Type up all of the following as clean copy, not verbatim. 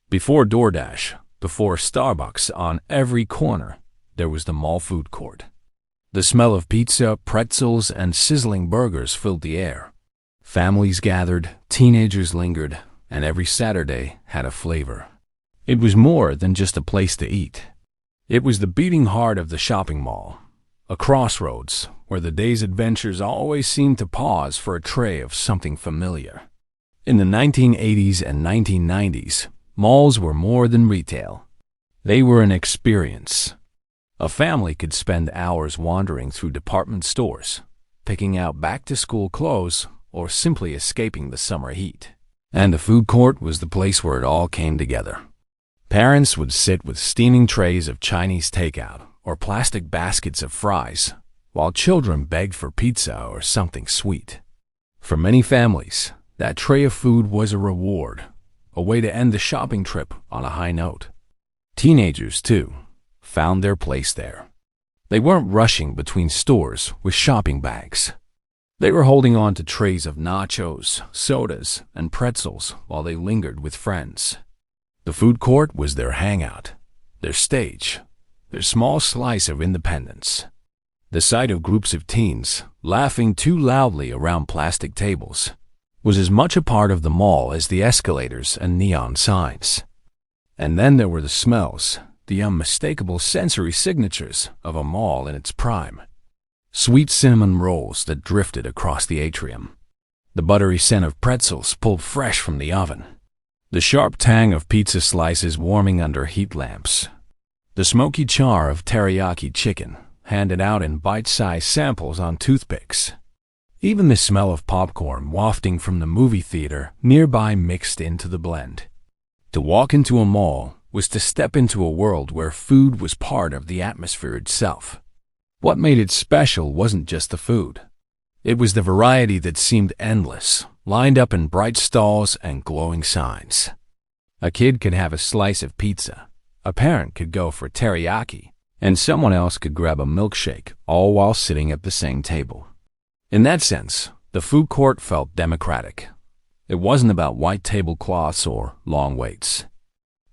Before DoorDash, before Starbucks on every corner, there was the mall food court. The smell of pizza, pretzels, and sizzling burgers filled the air. Families gathered, teenagers lingered, and every Saturday had a flavor. It was more than just a place to eat. It was the beating heart of the shopping mall, a crossroads where the day's adventures always seemed to pause for a tray of something familiar. In the 1980s and 1990s, malls were more than retail. They were an experience. A family could spend hours wandering through department stores, picking out back-to-school clothes, or simply escaping the summer heat. And the food court was the place where it all came together. Parents would sit with steaming trays of Chinese takeout or plastic baskets of fries, while children begged for pizza or something sweet. For many families, that tray of food was a reward, a way to end the shopping trip on a high note. Teenagers, too, found their place there. They weren't rushing between stores with shopping bags. They were holding on to trays of nachos, sodas, and pretzels while they lingered with friends. The food court was their hangout, their stage, their small slice of independence. The sight of groups of teens laughing too loudly around plastic tables was as much a part of the mall as the escalators and neon signs. And then there were the smells, the unmistakable sensory signatures of a mall in its prime. Sweet cinnamon rolls that drifted across the atrium. The buttery scent of pretzels pulled fresh from the oven. The sharp tang of pizza slices warming under heat lamps. The smoky char of teriyaki chicken handed out in bite-sized samples on toothpicks. Even the smell of popcorn wafting from the movie theater nearby mixed into the blend. To walk into a mall was to step into a world where food was part of the atmosphere itself. What made it special wasn't just the food. It was the variety that seemed endless, lined up in bright stalls and glowing signs. A kid could have a slice of pizza, a parent could go for teriyaki, and someone else could grab a milkshake, all while sitting at the same table. In that sense, the food court felt democratic. It wasn't about white tablecloths or long waits.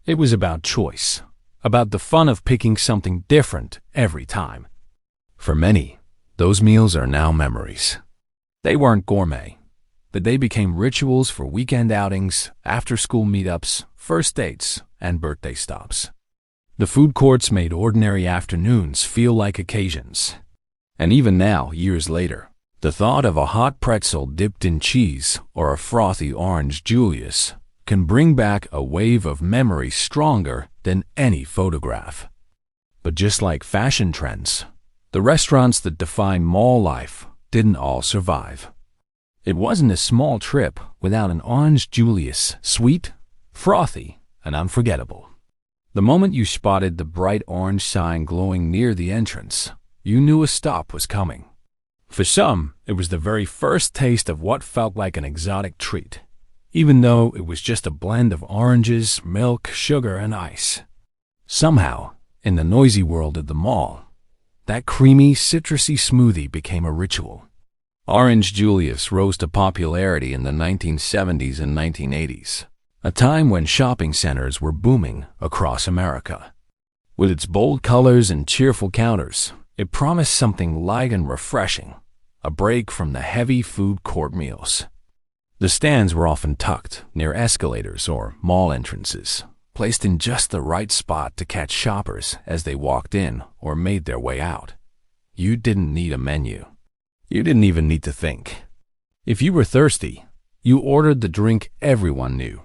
It was about choice, about the fun of picking something different every time. For many, those meals are now memories. They weren't gourmet, but they became rituals for weekend outings, after-school meetups, first dates, and birthday stops. The food courts made ordinary afternoons feel like occasions. And even now, years later, the thought of a hot pretzel dipped in cheese or a frothy Orange Julius can bring back a wave of memory stronger than any photograph. But just like fashion trends, the restaurants that define mall life didn't all survive. It wasn't a small trip without an Orange Julius, sweet, frothy, and unforgettable. The moment you spotted the bright orange sign glowing near the entrance, you knew a stop was coming. For some, it was the very first taste of what felt like an exotic treat, even though it was just a blend of oranges, milk, sugar, and ice. Somehow, in the noisy world of the mall, that creamy, citrusy smoothie became a ritual. Orange Julius rose to popularity in the 1970s and 1980s, a time when shopping centers were booming across America. With its bold colors and cheerful counters, it promised something light and refreshing, a break from the heavy food court meals. The stands were often tucked near escalators or mall entrances, placed in just the right spot to catch shoppers as they walked in or made their way out. You didn't need a menu. You didn't even need to think. If you were thirsty, you ordered the drink everyone knew.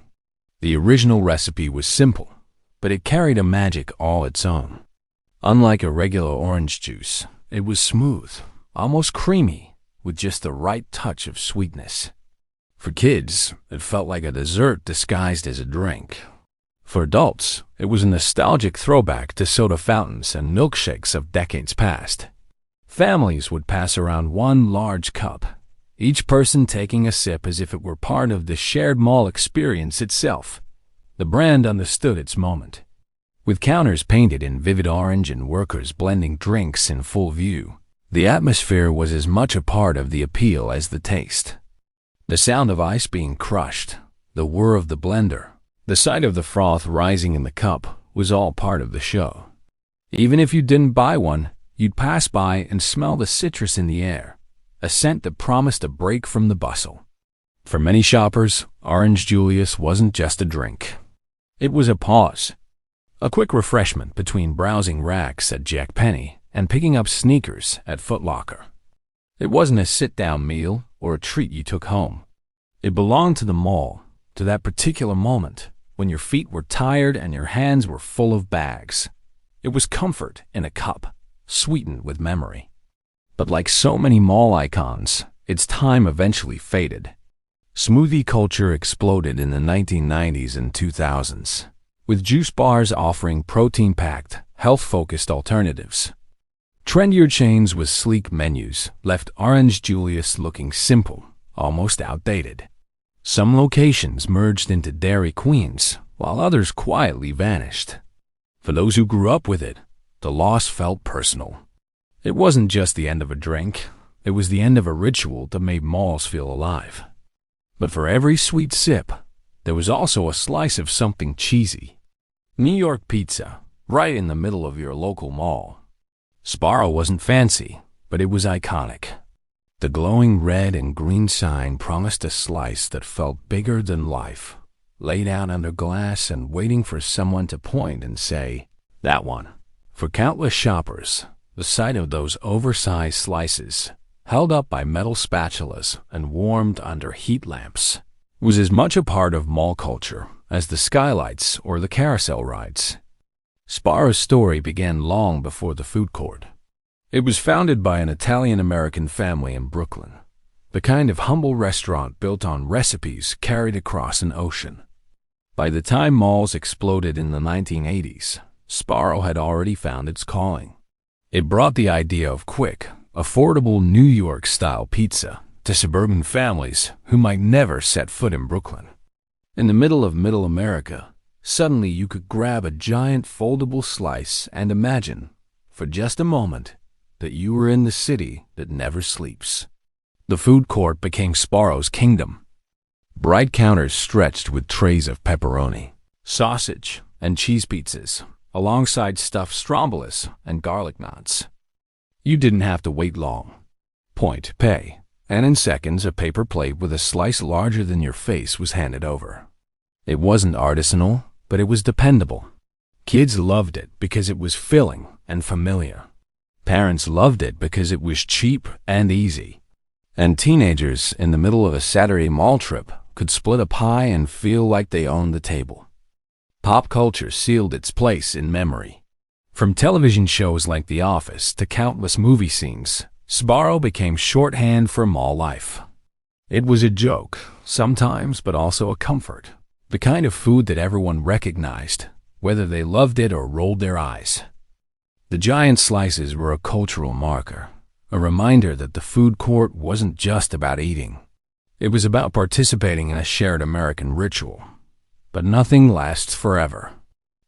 The original recipe was simple, but it carried a magic all its own. Unlike a regular orange juice, it was smooth, almost creamy, with just the right touch of sweetness. For kids, it felt like a dessert disguised as a drink. For adults, it was a nostalgic throwback to soda fountains and milkshakes of decades past. Families would pass around one large cup, each person taking a sip as if it were part of the shared mall experience itself. The brand understood its moment. With counters painted in vivid orange and workers blending drinks in full view, the atmosphere was as much a part of the appeal as the taste. The sound of ice being crushed, the whir of the blender, The sight of the froth rising in the cup was all part of the show. Even if you didn't buy one, you'd pass by and smell the citrus in the air, a scent that promised a break from the bustle. For many shoppers, Orange Julius wasn't just a drink. It was a pause, a quick refreshment between browsing racks at Jack Penny and picking up sneakers at Foot Locker. It wasn't a sit-down meal or a treat you took home. It belonged to the mall, to that particular moment when your feet were tired and your hands were full of bags. It was comfort in a cup, sweetened with memory. But like so many mall icons, its time eventually faded. Smoothie culture exploded in the 1990s and 2000s, with juice bars offering protein-packed, health-focused alternatives. Trendier chains with sleek menus left Orange Julius looking simple, almost outdated. Some locations merged into Dairy Queens, while others quietly vanished. For those who grew up with it, the loss felt personal. It wasn't just the end of a drink, it was the end of a ritual that made malls feel alive. But for every sweet sip, there was also a slice of something cheesy. New York pizza, right in the middle of your local mall. Sbarro wasn't fancy, but it was iconic. The glowing red and green sign promised a slice that felt bigger than life, laid out under glass and waiting for someone to point and say, "That one." For countless shoppers, the sight of those oversized slices, held up by metal spatulas and warmed under heat lamps, was as much a part of mall culture as the skylights or the carousel rides. Sbarro's story began long before the food court. It was founded by an Italian-American family in Brooklyn, the kind of humble restaurant built on recipes carried across an ocean. By the time malls exploded in the 1980s, Sbarro had already found its calling. It brought the idea of quick, affordable New York-style pizza to suburban families who might never set foot in Brooklyn. In the middle of Middle America, suddenly you could grab a giant foldable slice and imagine, for just a moment, that you were in the city that never sleeps. The food court became Sbarro's kingdom. Bright counters stretched with trays of pepperoni, sausage, and cheese pizzas, alongside stuffed strombolis and garlic knots. You didn't have to wait long. Point, pay, and in seconds a paper plate with a slice larger than your face was handed over. It wasn't artisanal, but it was dependable. Kids loved it because it was filling and familiar. Parents loved it because it was cheap and easy. And teenagers in the middle of a Saturday mall trip could split a pie and feel like they owned the table. Pop culture sealed its place in memory. From television shows like The Office to countless movie scenes, Sbarro became shorthand for mall life. It was a joke, sometimes, but also a comfort. The kind of food that everyone recognized, whether they loved it or rolled their eyes. The giant slices were a cultural marker, a reminder that the food court wasn't just about eating. It was about participating in a shared American ritual. But nothing lasts forever.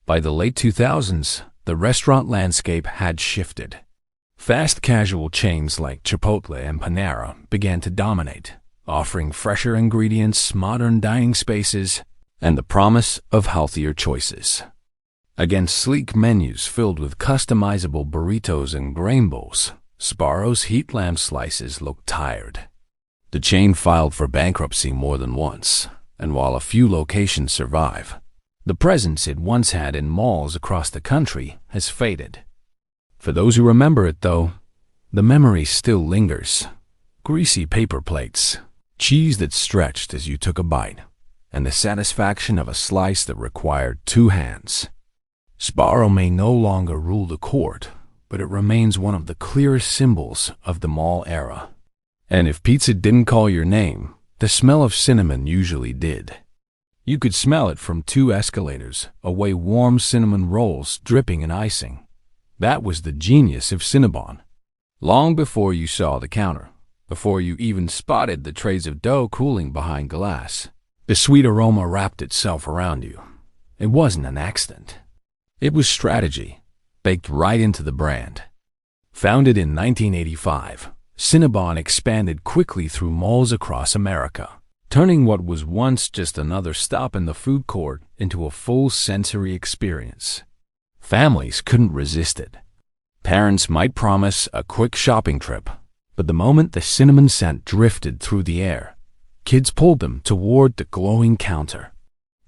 By the late 2000s, the restaurant landscape had shifted. Fast casual chains like Chipotle and Panera began to dominate, offering fresher ingredients, modern dining spaces, and the promise of healthier choices. Against sleek menus filled with customizable burritos and grain bowls, Sbarro's heat lamp slices looked tired. The chain filed for bankruptcy more than once, and while a few locations survive, the presence it once had in malls across the country has faded. For those who remember it, though, the memory still lingers. Greasy paper plates, cheese that stretched as you took a bite, and the satisfaction of a slice that required two hands. Sbarro may no longer rule the court, but it remains one of the clearest symbols of the mall era. And if pizza didn't call your name, the smell of cinnamon usually did. You could smell it from 2 escalators, away warm cinnamon rolls dripping in icing. That was the genius of Cinnabon. Long before you saw the counter, before you even spotted the trays of dough cooling behind glass, the sweet aroma wrapped itself around you. It wasn't an accident. It was strategy, baked right into the brand. Founded in 1985, Cinnabon expanded quickly through malls across America, turning what was once just another stop in the food court into a full sensory experience. Families couldn't resist it. Parents might promise a quick shopping trip, but the moment the cinnamon scent drifted through the air, kids pulled them toward the glowing counter.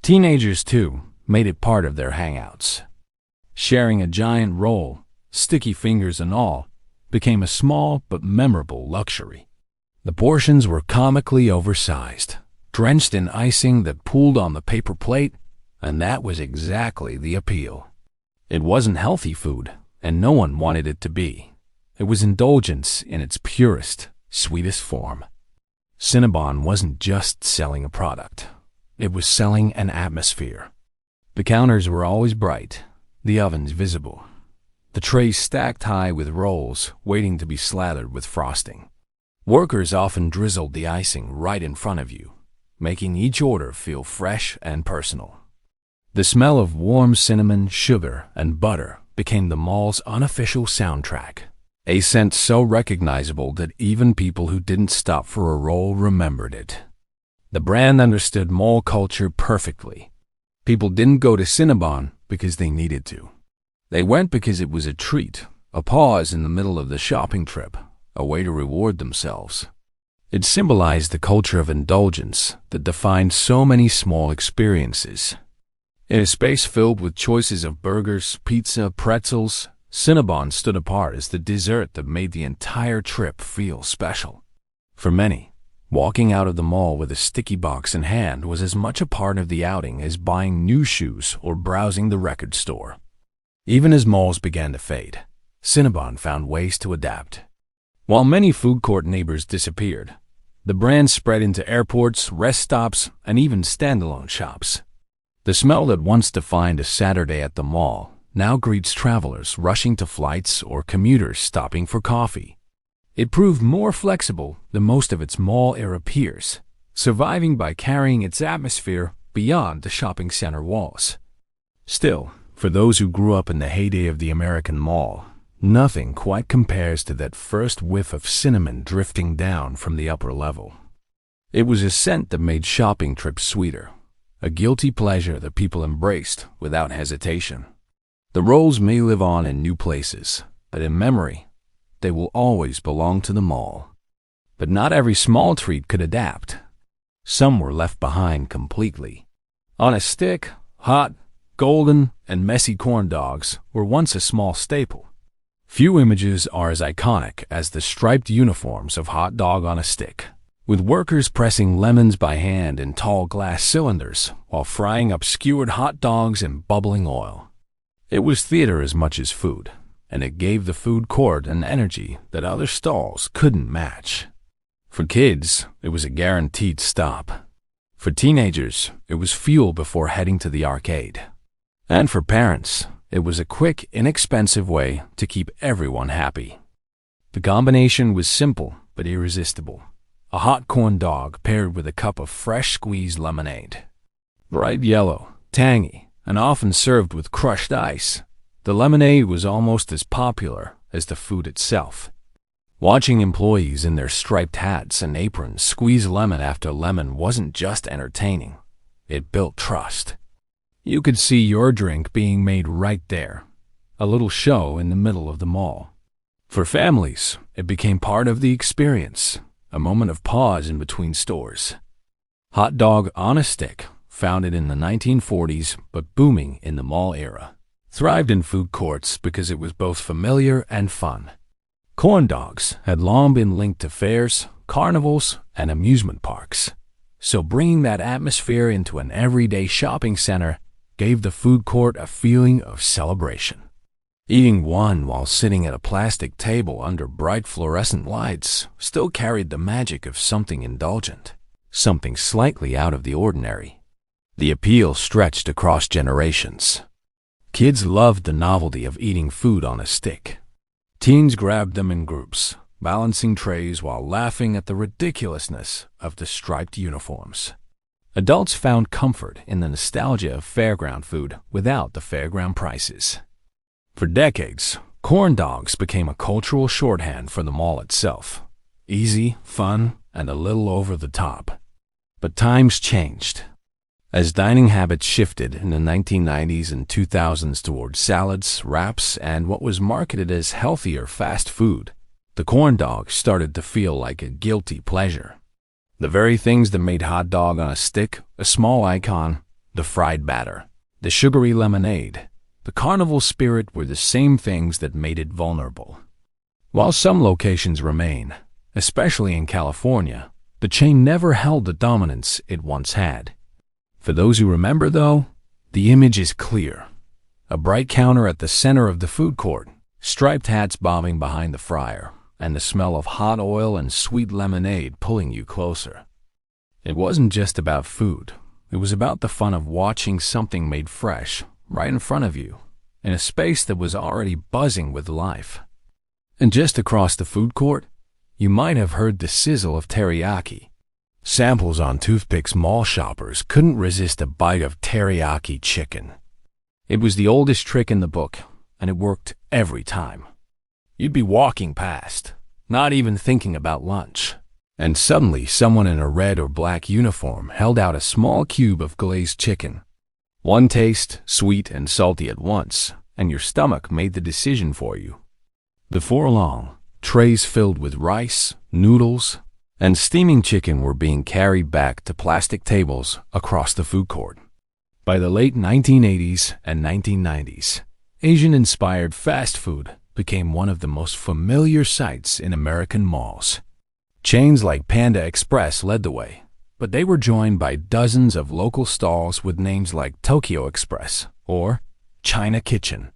Teenagers, too, made it part of their hangouts. Sharing a giant roll, sticky fingers and all, became a small but memorable luxury. The portions were comically oversized, drenched in icing that pooled on the paper plate, and that was exactly the appeal. It wasn't healthy food, and no one wanted it to be. It was indulgence in its purest, sweetest form. Cinnabon wasn't just selling a product. It was selling an atmosphere. The counters were always bright, the ovens visible, the trays stacked high with rolls waiting to be slathered with frosting. Workers often drizzled the icing right in front of you, making each order feel fresh and personal. The smell of warm cinnamon, sugar, and butter became the mall's unofficial soundtrack, a scent so recognizable that even people who didn't stop for a roll remembered it. The brand understood mall culture perfectly. People didn't go to Cinnabon because they needed to. They went because it was a treat, a pause in the middle of the shopping trip, a way to reward themselves. It symbolized the culture of indulgence that defined so many small experiences. In a space filled with choices of burgers, pizza, pretzels, Cinnabon stood apart as the dessert that made the entire trip feel special. For many, walking out of the mall with a sticky box in hand was as much a part of the outing as buying new shoes or browsing the record store. Even as malls began to fade, Cinnabon found ways to adapt. While many food court neighbors disappeared, the brand spread into airports, rest stops, and even standalone shops. The smell that once defined a Saturday at the mall now greets travelers rushing to flights or commuters stopping for coffee. It proved more flexible than most of its mall-era peers, surviving by carrying its atmosphere beyond the shopping center walls. Still, for those who grew up in the heyday of the American mall, nothing quite compares to that first whiff of cinnamon drifting down from the upper level. It was a scent that made shopping trips sweeter, a guilty pleasure that people embraced without hesitation. The rolls may live on in new places, but in memory, they will always belong to the mall. But not every small treat could adapt. Some were left behind completely. On a stick, hot, golden, and messy corn dogs were once a small staple. Few images are as iconic as the striped uniforms of hot dog on a stick, with workers pressing lemons by hand in tall glass cylinders while frying up skewered hot dogs in bubbling oil. It was theater as much as food, and it gave the food court an energy that other stalls couldn't match. For kids, it was a guaranteed stop. For teenagers, it was fuel before heading to the arcade. And for parents, it was a quick, inexpensive way to keep everyone happy. The combination was simple but irresistible. A hot corn dog paired with a cup of fresh squeezed lemonade. Bright yellow, tangy, and often served with crushed ice, the lemonade was almost as popular as the food itself. Watching employees in their striped hats and aprons squeeze lemon after lemon wasn't just entertaining, it built trust. You could see your drink being made right there, a little show in the middle of the mall. For families, it became part of the experience, a moment of pause in between stores. Hot dog on a stick, founded in the 1940s but booming in the mall era, thrived in food courts because it was both familiar and fun. Corn dogs had long been linked to fairs, carnivals, and amusement parks, so bringing that atmosphere into an everyday shopping center gave the food court a feeling of celebration. Eating one while sitting at a plastic table under bright fluorescent lights still carried the magic of something indulgent, something slightly out of the ordinary. The appeal stretched across generations. Kids loved the novelty of eating food on a stick. Teens grabbed them in groups, balancing trays while laughing at the ridiculousness of the striped uniforms. Adults found comfort in the nostalgia of fairground food without the fairground prices. For decades, corn dogs became a cultural shorthand for the mall itself. Easy, fun, and a little over the top. But times changed. As dining habits shifted in the 1990s and 2000s towards salads, wraps, and what was marketed as healthier fast food, the corn dog started to feel like a guilty pleasure. The very things that made hot dog on a stick a small icon, the fried batter, the sugary lemonade, the carnival spirit were the same things that made it vulnerable. While some locations remain, especially in California, the chain never held the dominance it once had. For those who remember, though, the image is clear. A bright counter at the center of the food court, striped hats bobbing behind the fryer, and the smell of hot oil and sweet lemonade pulling you closer. It wasn't just about food. It was about the fun of watching something made fresh, right in front of you, in a space that was already buzzing with life. And just across the food court, you might have heard the sizzle of teriyaki. Samples on toothpicks mall shoppers couldn't resist a bite of teriyaki chicken. It was the oldest trick in the book, and it worked every time. You'd be walking past, not even thinking about lunch, and suddenly someone in a red or black uniform held out a small cube of glazed chicken. One taste, sweet and salty at once, and your stomach made the decision for you. Before long, trays filled with rice, noodles, and steaming chicken were being carried back to plastic tables across the food court. By the late 1980s and 1990s, Asian-inspired fast food became one of the most familiar sights in American malls. Chains like Panda Express led the way, but they were joined by dozens of local stalls with names like Tokyo Express or China Kitchen.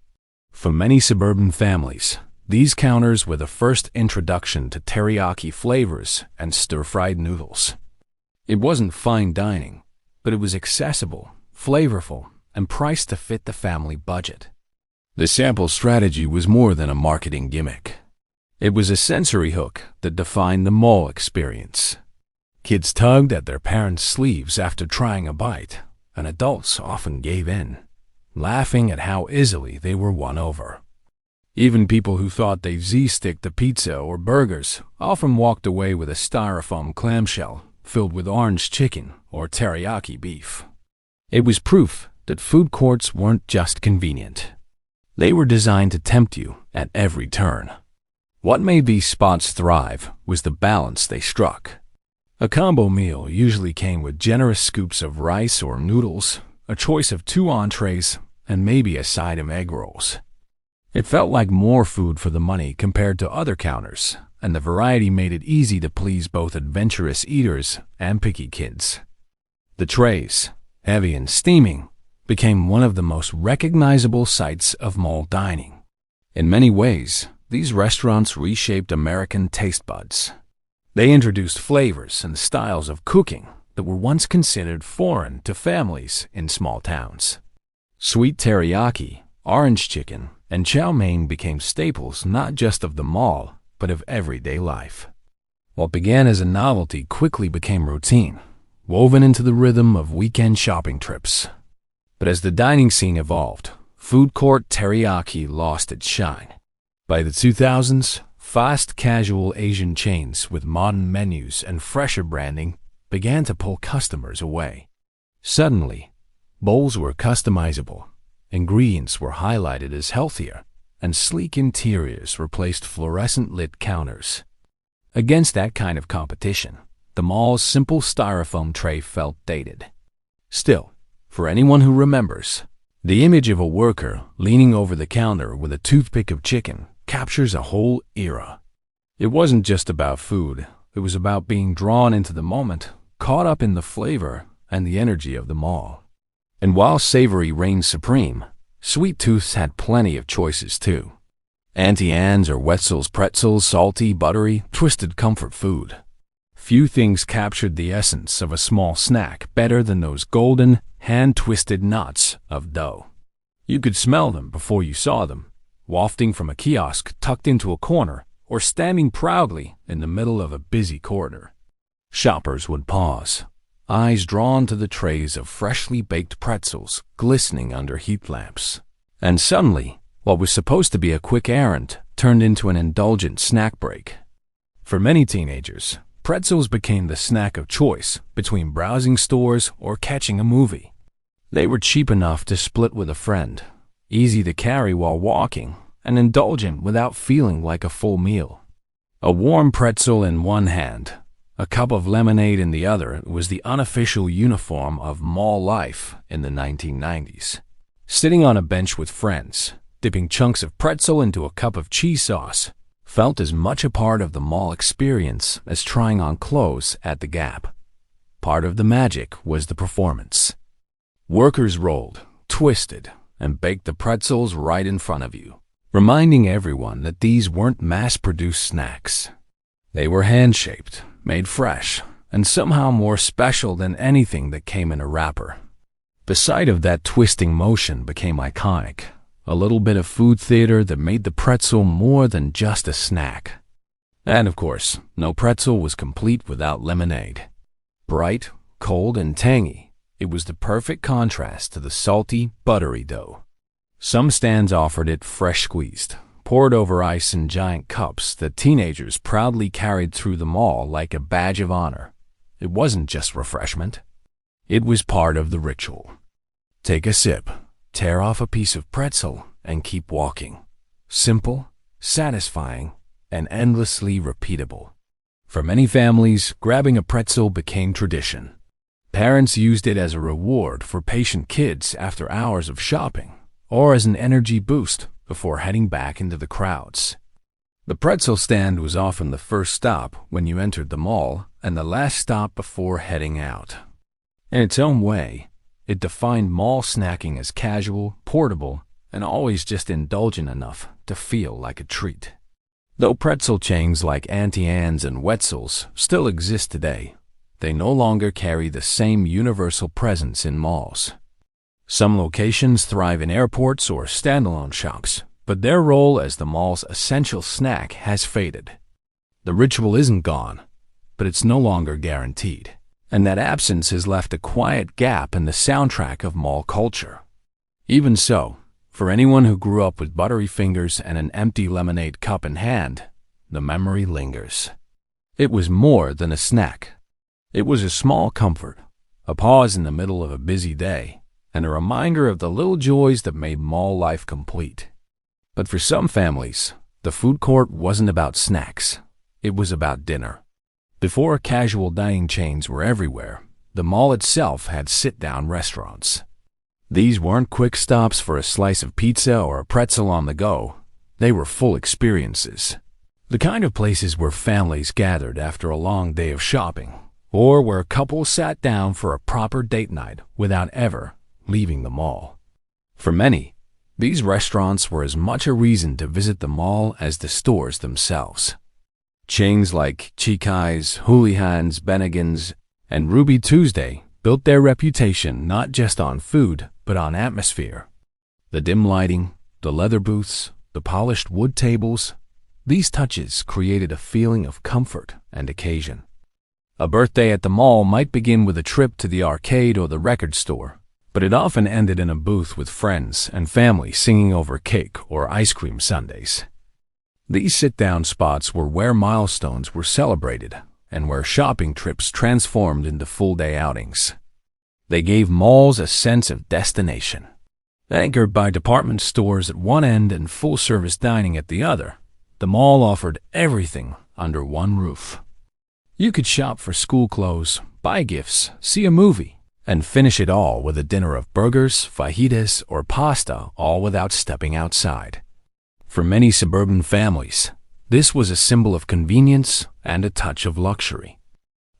For many suburban families, these counters were the first introduction to teriyaki flavors and stir-fried noodles. It wasn't fine dining, but it was accessible, flavorful, and priced to fit the family budget. The sample strategy was more than a marketing gimmick. It was a sensory hook that defined the mall experience. Kids tugged at their parents' sleeves after trying a bite, and adults often gave in, laughing at how easily they were won over. Even people who thought they'd Z-stick to pizza or burgers often walked away with a styrofoam clamshell filled with orange chicken or teriyaki beef. It was proof that food courts weren't just convenient. They were designed to tempt you at every turn. What made these spots thrive was the balance they struck. A combo meal usually came with generous scoops of rice or noodles, a choice of 2 entrees, and maybe a side of egg rolls. It felt like more food for the money compared to other counters, and the variety made it easy to please both adventurous eaters and picky kids. The trays, heavy and steaming, became one of the most recognizable sights of mall dining. In many ways, these restaurants reshaped American taste buds. They introduced flavors and styles of cooking that were once considered foreign to families in small towns. Sweet teriyaki, orange chicken, and chow mein became staples not just of the mall, but of everyday life. What began as a novelty quickly became routine, woven into the rhythm of weekend shopping trips. But as the dining scene evolved, food court teriyaki lost its shine. By the 2000s, fast casual Asian chains with modern menus and fresher branding began to pull customers away. Suddenly, bowls were customizable, ingredients were highlighted as healthier, and sleek interiors replaced fluorescent-lit counters. Against that kind of competition, the mall's simple styrofoam tray felt dated. Still, for anyone who remembers, the image of a worker leaning over the counter with a toothpick of chicken captures a whole era. It wasn't just about food, it was about being drawn into the moment, caught up in the flavor and the energy of the mall. And while savory reigned supreme, sweet tooths had plenty of choices too. Auntie Anne's or Wetzel's pretzels, salty, buttery, twisted comfort food. Few things captured the essence of a small snack better than those golden, hand-twisted knots of dough. You could smell them before you saw them, wafting from a kiosk tucked into a corner or standing proudly in the middle of a busy corridor. Shoppers would pause, eyes drawn to the trays of freshly baked pretzels glistening under heat lamps. And suddenly, what was supposed to be a quick errand turned into an indulgent snack break. For many teenagers, pretzels became the snack of choice between browsing stores or catching a movie. They were cheap enough to split with a friend, easy to carry while walking, and indulgent without feeling like a full meal. A warm pretzel in one hand, a cup of lemonade in the other was the unofficial uniform of mall life in the 1990s. Sitting on a bench with friends, dipping chunks of pretzel into a cup of cheese sauce, felt as much a part of the mall experience as trying on clothes at the Gap. Part of the magic was the performance. Workers rolled, twisted, and baked the pretzels right in front of you, reminding everyone that these weren't mass-produced snacks. They were hand-shaped, made fresh, and somehow more special than anything that came in a wrapper. The sight of that twisting motion became iconic, a little bit of food theater that made the pretzel more than just a snack. And of course, no pretzel was complete without lemonade. Bright, cold, and tangy, it was the perfect contrast to the salty, buttery dough. Some stands offered it fresh squeezed, poured over ice in giant cups that teenagers proudly carried through the mall like a badge of honor. It wasn't just refreshment. It was part of the ritual. Take a sip, tear off a piece of pretzel, and keep walking. Simple, satisfying, and endlessly repeatable. For many families, grabbing a pretzel became tradition. Parents used it as a reward for patient kids after hours of shopping, or as an energy boost before heading back into the crowds. The pretzel stand was often the first stop when you entered the mall and the last stop before heading out. In its own way, it defined mall snacking as casual, portable, and always just indulgent enough to feel like a treat. Though pretzel chains like Auntie Anne's and Wetzel's still exist today, they no longer carry the same universal presence in malls. Some locations thrive in airports or standalone shops, but their role as the mall's essential snack has faded. The ritual isn't gone, but it's no longer guaranteed, and that absence has left a quiet gap in the soundtrack of mall culture. Even so, for anyone who grew up with buttery fingers and an empty lemonade cup in hand, the memory lingers. It was more than a snack. It was a small comfort, a pause in the middle of a busy day, and a reminder of the little joys that made mall life complete. But for some families, the food court wasn't about snacks. It was about dinner. Before casual dining chains were everywhere, the mall itself had sit-down restaurants. These weren't quick stops for a slice of pizza or a pretzel on the go. They were full experiences. The kind of places where families gathered after a long day of shopping, or where couples sat down for a proper date night without ever leaving the mall. For many, these restaurants were as much a reason to visit the mall as the stores themselves. Chains like Chikai's, Houlihan's, Bennigan's, and Ruby Tuesday built their reputation not just on food, but on atmosphere. The dim lighting, the leather booths, the polished wood tables, these touches created a feeling of comfort and occasion. A birthday at the mall might begin with a trip to the arcade or the record store, but it often ended in a booth with friends and family singing over cake or ice cream sundaes. These sit-down spots were where milestones were celebrated and where shopping trips transformed into full-day outings. They gave malls a sense of destination. Anchored by department stores at one end and full-service dining at the other, the mall offered everything under one roof. You could shop for school clothes, buy gifts, see a movie, and finish it all with a dinner of burgers, fajitas, or pasta, all without stepping outside. For many suburban families, this was a symbol of convenience and a touch of luxury.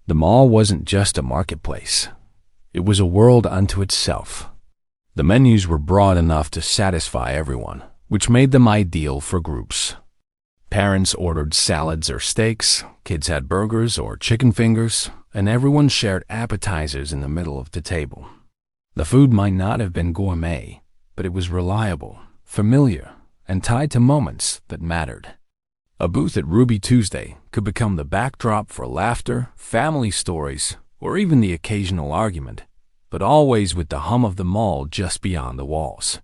The mall wasn't just a marketplace. It was a world unto itself. The menus were broad enough to satisfy everyone, which made them ideal for groups. Parents ordered salads or steaks, kids had burgers or chicken fingers, and everyone shared appetizers in the middle of the table. The food might not have been gourmet, but it was reliable, familiar, and tied to moments that mattered. A booth at Ruby Tuesday could become the backdrop for laughter, family stories, or even the occasional argument, but always with the hum of the mall just beyond the walls.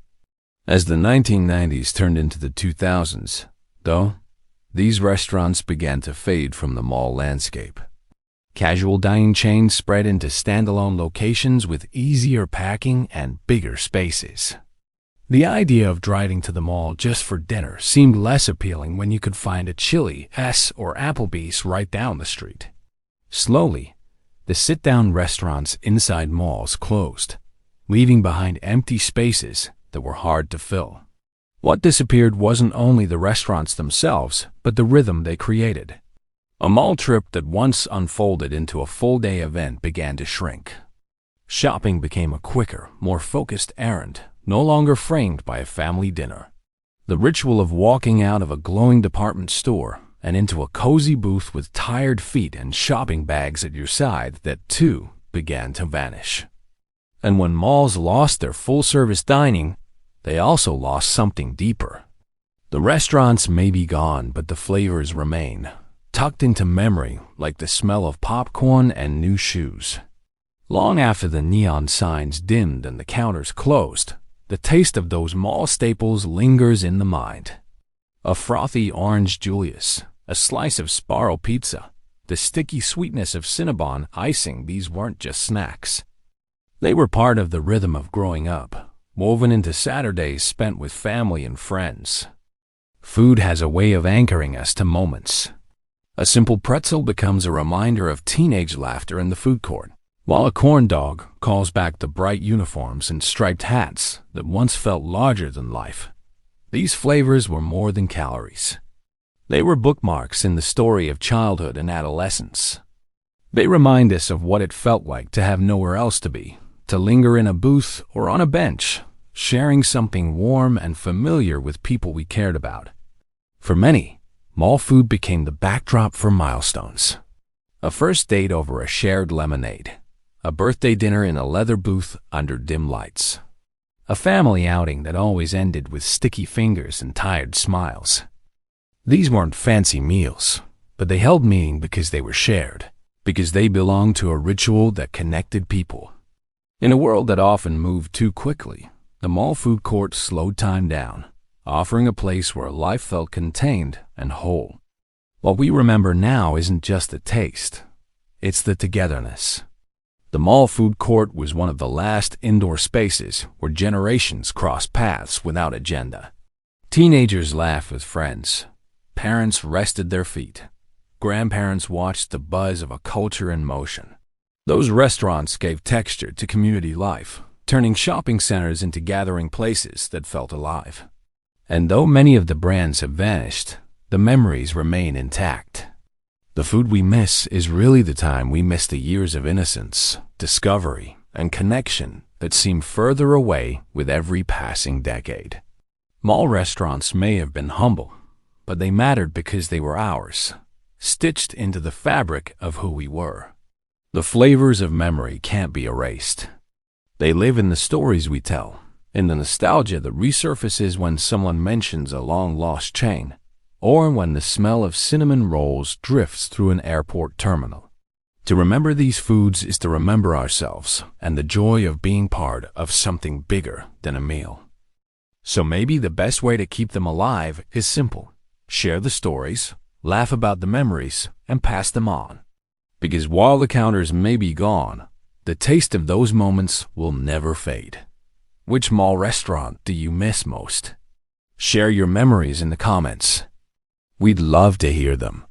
As the 1990s turned into the 2000s, though, these restaurants began to fade from the mall landscape. Casual dining chains spread into standalone locations with easier packing and bigger spaces. The idea of driving to the mall just for dinner seemed less appealing when you could find a Chili's or Applebee's right down the street. Slowly, the sit-down restaurants inside malls closed, leaving behind empty spaces that were hard to fill. What disappeared wasn't only the restaurants themselves, but the rhythm they created. A mall trip that once unfolded into a full-day event began to shrink. Shopping became a quicker, more focused errand, no longer framed by a family dinner. The ritual of walking out of a glowing department store and into a cozy booth with tired feet and shopping bags at your side, that too began to vanish. And when malls lost their full-service dining, they also lost something deeper. The restaurants may be gone, but the flavors remain, tucked into memory like the smell of popcorn and new shoes. Long after the neon signs dimmed and the counters closed, the taste of those mall staples lingers in the mind. A frothy Orange Julius, a slice of Sbarro pizza, the sticky sweetness of Cinnabon icing, these weren't just snacks. They were part of the rhythm of growing up, woven into Saturdays spent with family and friends. Food has a way of anchoring us to moments. A simple pretzel becomes a reminder of teenage laughter in the food court, while a corn dog calls back the bright uniforms and striped hats that once felt larger than life. These flavors were more than calories. They were bookmarks in the story of childhood and adolescence. They remind us of what it felt like to have nowhere else to be, to linger in a booth or on a bench, sharing something warm and familiar with people we cared about. For many, mall food became the backdrop for milestones. A first date over a shared lemonade, a birthday dinner in a leather booth under dim lights, a family outing that always ended with sticky fingers and tired smiles. These weren't fancy meals, but they held meaning because they were shared, because they belonged to a ritual that connected people. In a world that often moved too quickly, the mall food court slowed time down, offering a place where life felt contained and whole. What we remember now isn't just the taste, it's the togetherness. The mall food court was one of the last indoor spaces where generations crossed paths without agenda. Teenagers laughed with friends, parents rested their feet, grandparents watched the buzz of a culture in motion. Those restaurants gave texture to community life, turning shopping centers into gathering places that felt alive. And though many of the brands have vanished, the memories remain intact. The food we miss is really the time we miss the years of innocence, discovery, and connection that seem further away with every passing decade. Mall restaurants may have been humble, but they mattered because they were ours, stitched into the fabric of who we were. The flavors of memory can't be erased. They live in the stories we tell, in the nostalgia that resurfaces when someone mentions a long-lost chain, or when the smell of cinnamon rolls drifts through an airport terminal. To remember these foods is to remember ourselves and the joy of being part of something bigger than a meal. So maybe the best way to keep them alive is simple. Share the stories, laugh about the memories, and pass them on. Because while the counters may be gone, the taste of those moments will never fade. Which mall restaurant do you miss most? Share your memories in the comments. We'd love to hear them.